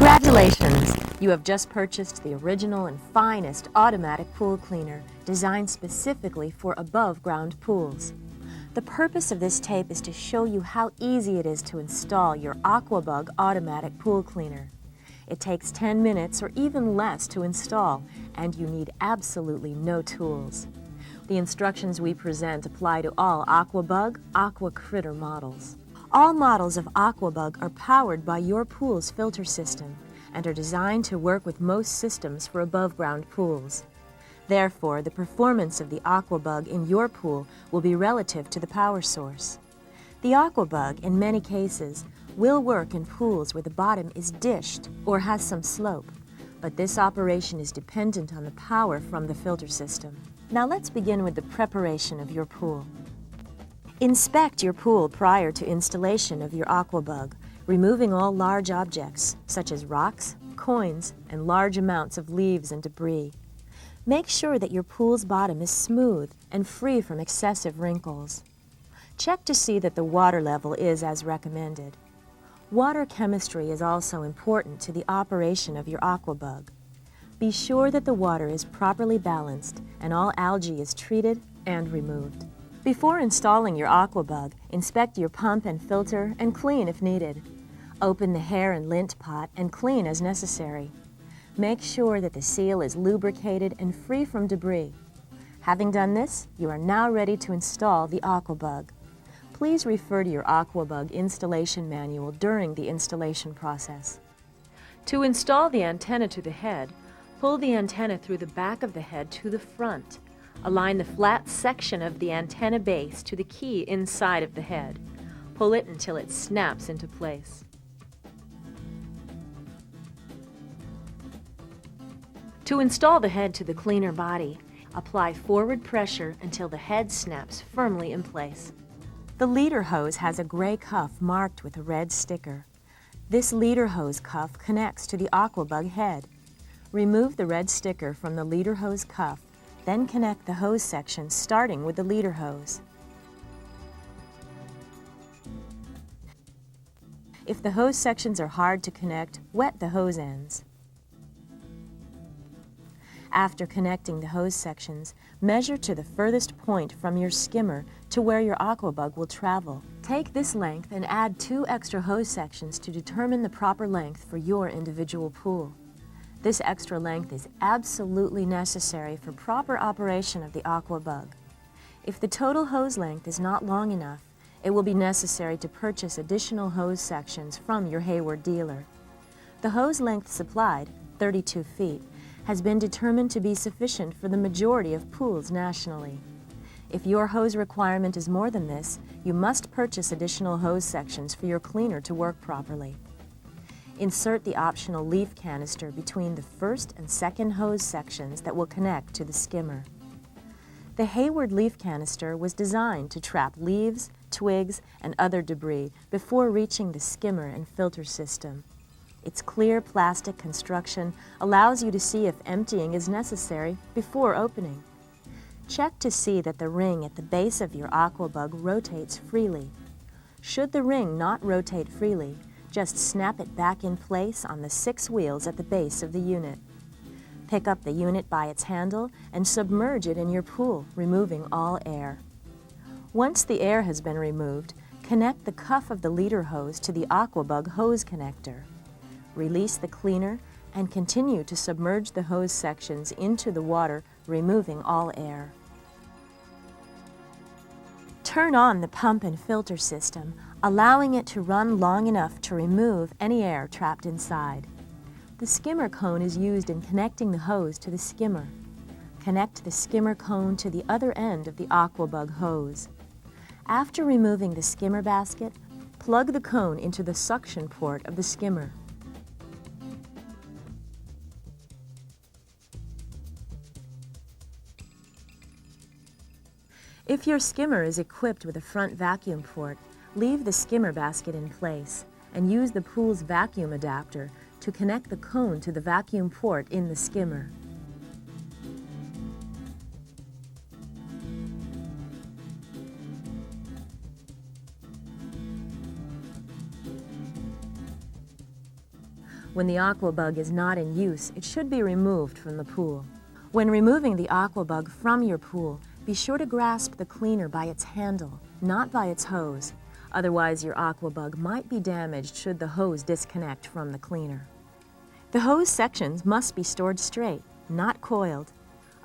Congratulations! You have just purchased the original and finest automatic pool cleaner designed specifically for above-ground pools. The purpose of this tape is to show you how easy it is to install your AquaBug automatic pool cleaner. It takes 10 minutes or even less to install, and you need absolutely no tools. The instructions we present apply to all AquaBug, AquaCritter models. All models of AquaBug are powered by your pool's filter system and are designed to work with most systems for above-ground pools. Therefore, the performance of the AquaBug in your pool will be relative to the power source. The AquaBug, in many cases, will work in pools where the bottom is dished or has some slope, but this operation is dependent on the power from the filter system. Now let's begin with the preparation of your pool. Inspect your pool prior to installation of your AquaBug, removing all large objects, such as rocks, coins, and large amounts of leaves and debris. Make sure that your pool's bottom is smooth and free from excessive wrinkles. Check to see that the water level is as recommended. Water chemistry is also important to the operation of your AquaBug. Be sure that the water is properly balanced and all algae is treated and removed. Before installing your AquaBug, inspect your pump and filter and clean if needed. Open the hair and lint pot and clean as necessary. Make sure that the seal is lubricated and free from debris. Having done this, you are now ready to install the AquaBug. Please refer to your AquaBug installation manual during the installation process. To install the antenna to the head, pull the antenna through the back of the head to the front. Align the flat section of the antenna base to the key inside of the head. Pull it until it snaps into place. To install the head to the cleaner body, apply forward pressure until the head snaps firmly in place. The leader hose has a gray cuff marked with a red sticker. This leader hose cuff connects to the AquaBug head. Remove the red sticker from the leader hose cuff, then connect the hose section starting with the leader hose. If the hose sections are hard to connect, wet the hose ends. After connecting the hose sections, measure to the furthest point from your skimmer to where your AquaBug will travel. Take this length and add 2 extra hose sections to determine the proper length for your individual pool. This extra length is absolutely necessary for proper operation of the AquaBug. If the total hose length is not long enough, it will be necessary to purchase additional hose sections from your Hayward dealer. The hose length supplied, 32 feet, has been determined to be sufficient for the majority of pools nationally. If your hose requirement is more than this, you must purchase additional hose sections for your cleaner to work properly. Insert the optional leaf canister between the first and second hose sections that will connect to the skimmer. The Hayward leaf canister was designed to trap leaves, twigs, and other debris before reaching the skimmer and filter system. Its clear plastic construction allows you to see if emptying is necessary before opening. Check to see that the ring at the base of your AquaBug rotates freely. Should the ring not rotate freely, just snap it back in place on the 6 wheels at the base of the unit. Pick up the unit by its handle and submerge it in your pool, removing all air. Once the air has been removed, connect the cuff of the leader hose to the AquaBug hose connector. Release the cleaner and continue to submerge the hose sections into the water, removing all air. Turn on the pump and filter system, allowing it to run long enough to remove any air trapped inside. The skimmer cone is used in connecting the hose to the skimmer. Connect the skimmer cone to the other end of the AquaBug hose. After removing the skimmer basket, plug the cone into the suction port of the skimmer. If your skimmer is equipped with a front vacuum port, leave the skimmer basket in place and use the pool's vacuum adapter to connect the cone to the vacuum port in the skimmer. When the AquaBug is not in use, it should be removed from the pool. When removing the AquaBug from your pool, be sure to grasp the cleaner by its handle, not by its hose. Otherwise, your AquaBug might be damaged should the hose disconnect from the cleaner. The hose sections must be stored straight, not coiled.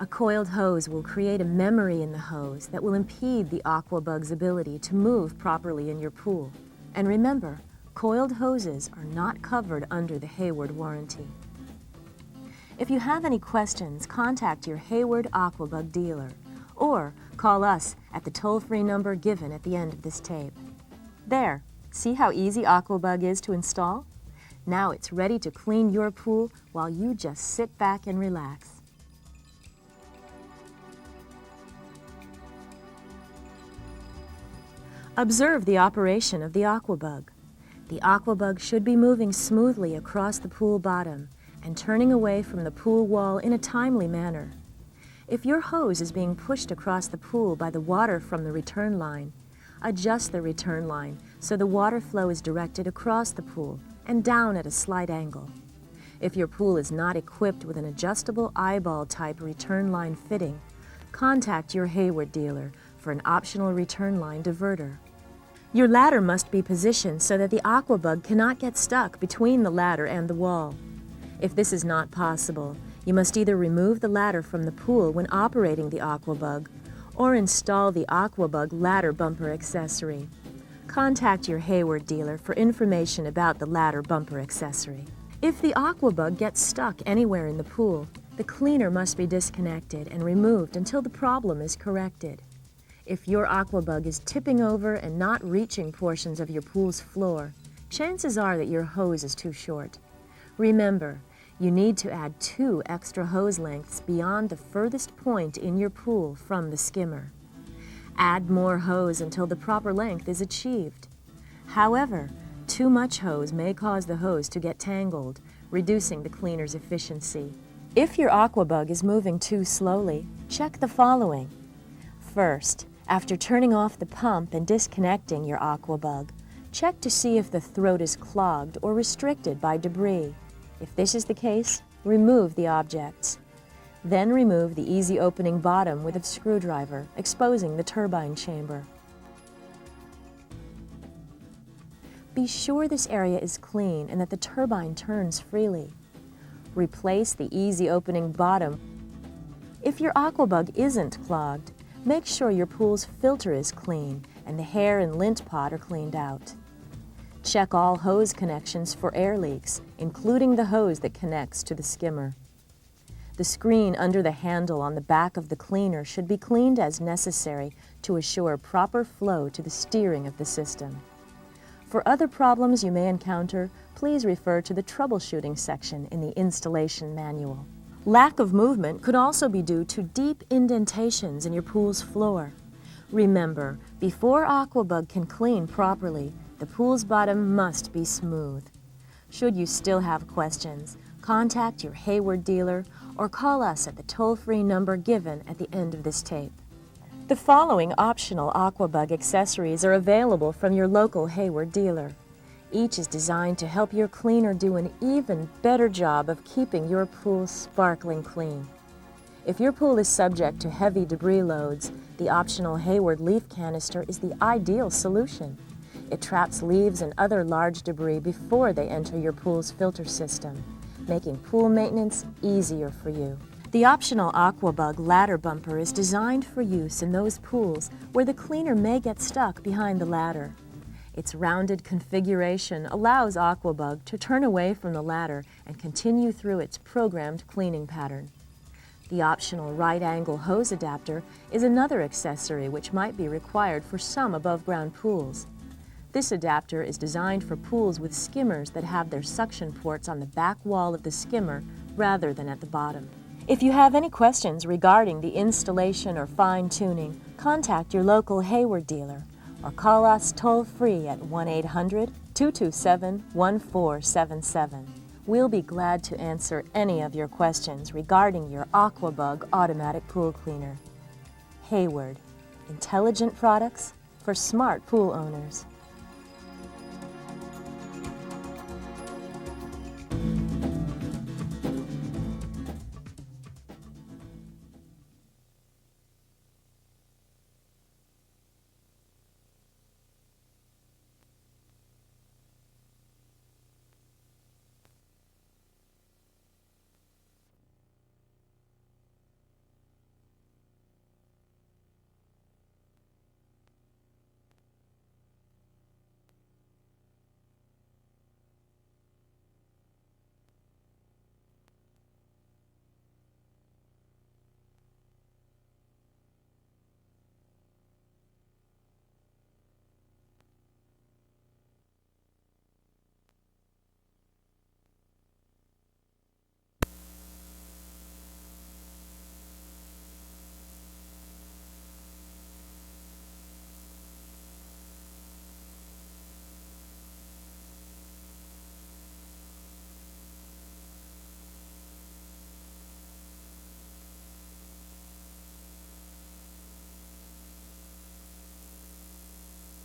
A coiled hose will create a memory in the hose that will impede the AquaBug's ability to move properly in your pool. And remember, coiled hoses are not covered under the Hayward warranty. If you have any questions, contact your Hayward AquaBug dealer or call us at the toll-free number given at the end of this tape. There, see how easy AquaBug is to install? Now it's ready to clean your pool while you just sit back and relax. Observe the operation of the AquaBug. The AquaBug should be moving smoothly across the pool bottom and turning away from the pool wall in a timely manner. If your hose is being pushed across the pool by the water from the return line, adjust the return line so the water flow is directed across the pool and down at a slight angle. If your pool is not equipped with an adjustable eyeball type return line fitting, contact your Hayward dealer for an optional return line diverter. Your ladder must be positioned so that the AquaBug cannot get stuck between the ladder and the wall. If this is not possible, you must either remove the ladder from the pool when operating the AquaBug or install the AquaBug ladder bumper accessory. Contact your Hayward dealer for information about the ladder bumper accessory. If the AquaBug gets stuck anywhere in the pool, the cleaner must be disconnected and removed until the problem is corrected. If your AquaBug is tipping over and not reaching portions of your pool's floor, chances are that your hose is too short. Remember, you need to add 2 extra hose lengths beyond the furthest point in your pool from the skimmer. Add more hose until the proper length is achieved. However, too much hose may cause the hose to get tangled, reducing the cleaner's efficiency. If your AquaBug is moving too slowly, check the following. First, after turning off the pump and disconnecting your AquaBug, check to see if the throat is clogged or restricted by debris. If this is the case, remove the objects. Then remove the easy opening bottom with a screwdriver, exposing the turbine chamber. Be sure this area is clean and that the turbine turns freely. Replace the easy opening bottom. If your AquaBug isn't clogged, make sure your pool's filter is clean and the hair and lint pot are cleaned out. Check all hose connections for air leaks, including the hose that connects to the skimmer. The screen under the handle on the back of the cleaner should be cleaned as necessary to assure proper flow to the steering of the system. For other problems you may encounter, please refer to the troubleshooting section in the installation manual. Lack of movement could also be due to deep indentations in your pool's floor. Remember, before AquaBug can clean properly, the pool's bottom must be smooth. Should you still have questions, contact your Hayward dealer or call us at the toll-free number given at the end of this tape. The following optional AquaBug accessories are available from your local Hayward dealer. Each is designed to help your cleaner do an even better job of keeping your pool sparkling clean. If your pool is subject to heavy debris loads, the optional Hayward leaf canister is the ideal solution. It traps leaves and other large debris before they enter your pool's filter system, making pool maintenance easier for you. The optional AquaBug ladder bumper is designed for use in those pools where the cleaner may get stuck behind the ladder. Its rounded configuration allows AquaBug to turn away from the ladder and continue through its programmed cleaning pattern. The optional right-angle hose adapter is another accessory which might be required for some above-ground pools. This adapter is designed for pools with skimmers that have their suction ports on the back wall of the skimmer rather than at the bottom. If you have any questions regarding the installation or fine-tuning, contact your local Hayward dealer or call us toll-free at 1-800-227-1477. We'll be glad to answer any of your questions regarding your AquaBug automatic pool cleaner. Hayward, intelligent products for smart pool owners.